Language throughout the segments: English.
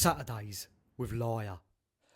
Saturdays with LYER.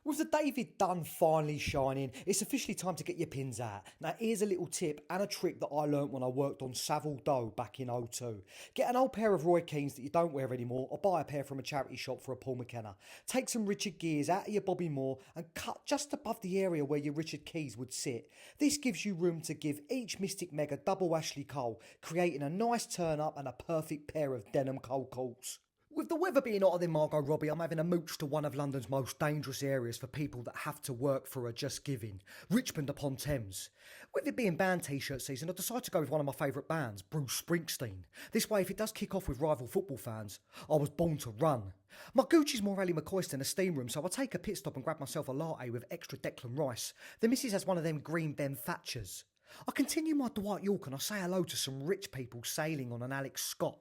With the David Dunne finally shining, it's officially time to get your pins out. Now here's a little tip and a trick that I learnt when I worked on Savile Doe back in '02. Get an old pair of Roy Keanes that you don't wear anymore, or buy a pair from a charity shop for a Paul McKenna. Take some Richard gears out of your Bobby Moore and cut just above the area where your Richard Keys would sit. This gives you room to give each Mystic Meg a double Ashley Cole, creating a nice turn up and a perfect pair of denim Cole Colts. With the weather being hotter than Margot Robbie, I'm having a mooch to one of London's most dangerous areas for people that have to work for a just giving, Richmond Upon Thames. With it being band t-shirt season, I decided to go with one of my favourite bands, Bruce Springsteen. This way, if it does kick off with rival football fans, I was born to run. My Gucci's more Ally McCoist in a steam room, so I take a pit stop and grab myself a latte with extra Declan Rice. The missus has one of them green Ben Thatchers. I continue my Dwight Yorke and I say hello to some rich people sailing on an Alex Scott.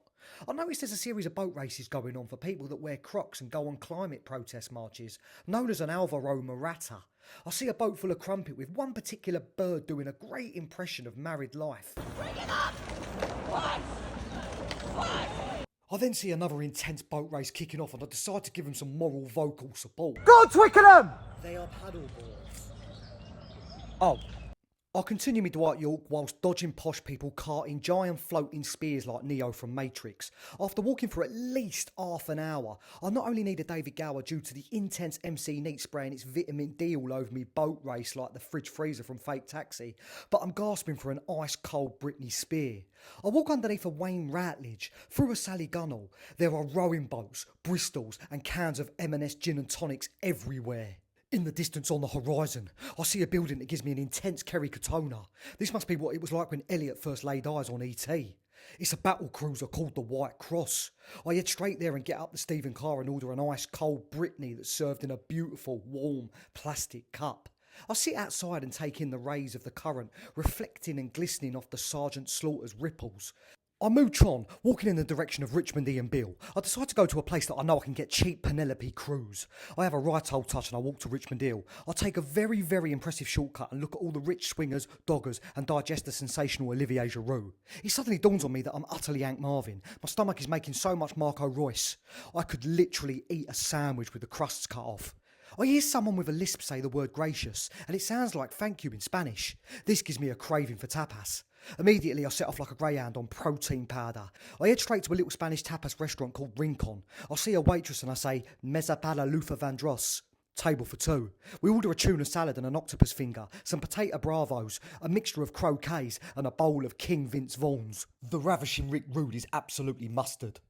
I noticed there's a series of boat races going on for people that wear Crocs and go on climate protest marches, known as an Alvaro Maratta. I see a boat full of crumpet with one particular bird doing a great impression of married life. Bring it up! What? I then see another intense boat race kicking off and I decide to give them some moral vocal support. Go on, Twickenham! They are paddleboards. Oh. I continue my Dwight Yorke whilst dodging posh people carting giant floating spears like Neo from Matrix. After walking for at least half an hour, I not only need a David Gower due to the intense MC Neat spraying its vitamin D all over me boat race like the fridge freezer from Fake Taxi, but I'm gasping for an ice cold Britney Spear. I walk underneath a Wayne Routledge, through a Sally Gunnell. There are rowing boats, Bristols and cans of M&S gin and tonics everywhere. In the distance on the horizon, I see a building that gives me an intense Kerry Katona. This must be what it was like when Elliot first laid eyes on E.T. It's a battle cruiser called the White Cross. I head straight there and get up the Stephen car and order an ice cold Britney that's served in a beautiful, warm, plastic cup. I sit outside and take in the rays of the current, reflecting and glistening off the Sergeant Slaughter's ripples. I mooch on, walking in the direction of Richmond and Bill. I decide to go to a place that I know I can get cheap Penelope Cruz. I have a right old touch and I walk to Richmond Hill. I take a very, very impressive shortcut and look at all the rich swingers, doggers and digest the sensational Olivier Giroud. It suddenly dawns on me that I'm utterly Hank Marvin. My stomach is making so much Marco Royce. I could literally eat a sandwich with the crusts cut off. I hear someone with a lisp say the word gracious, and it sounds like thank you in Spanish. This gives me a craving for tapas. Immediately I set off like a greyhound on protein powder. I head straight to a little Spanish tapas restaurant called Rincon. I see a waitress and I say, Mesa para Lufa Vandross. Table for two. We order a tuna salad and an octopus finger, some potato bravos, a mixture of croquets and a bowl of King Vince Vaughn's. The ravishing Rick Rude is absolutely mustard.